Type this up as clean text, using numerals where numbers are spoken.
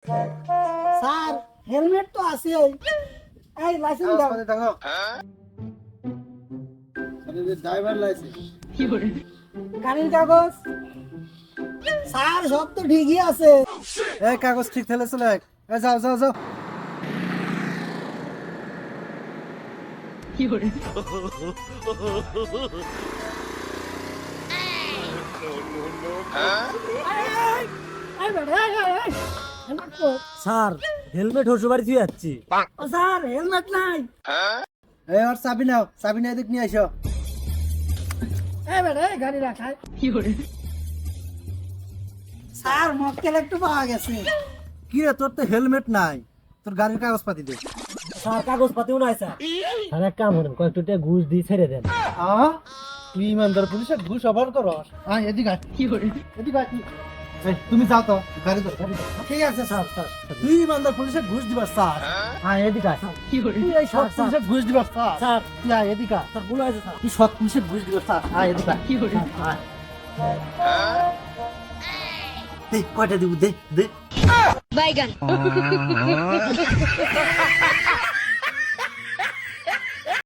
Sir helmet তো আছে এই লাইসেন্স দাও দেখো ড্রাইভার লাইসেন্স গাড়ির কাগজ স্যার সব তো ঠিকই আছে এই কাগজ ঠিক থাকলে চলে আয়। এই যাও যাও যাও এই বেটা, এই, হেলমেট তো স্যার হেলমেট হসু বাড়ি দিয়ে যাচ্ছি। ও স্যার হেলমেট নাই এই আর চাবি নাও চাবি নিয়ে এদিক নিয়ে আসো এই বেটা এই গাড়ি রাখায় স্যার মক্কেল একটু পাওয়া গেছে কি রে তোর তো হেলমেট নাই তোর গাড়ির কাগজপাতি দে স্যার কাগজ পাতিও নাই স্যার। স্যার এক কাম করেন কয়েকটু টাকা ঘুষ দিয়ে ছেড়ে দেন। তুই ইমানদার পুলিশের ঘুষ অফার করস এদিক আয় এদিক আয় এই, তুমি যাও তো গাড়ি ধর গাড়ি ধর। ঠিক আছে স্যার স্যার তুই ইমানদার পুলিশের ঘুষ দিবার স্যার এদিক আয় তুই এই সৎ পুলিশের ঘুষ দিবার স্যার স্যার তুই আয় এদিক আয় স্যার ভুল হয়েছে স্যার। তুই সৎ পুলিশের ঘুষ দিবার স্যার এদিক আয় আয়। দে কয়টা দিব দে দে বাইগান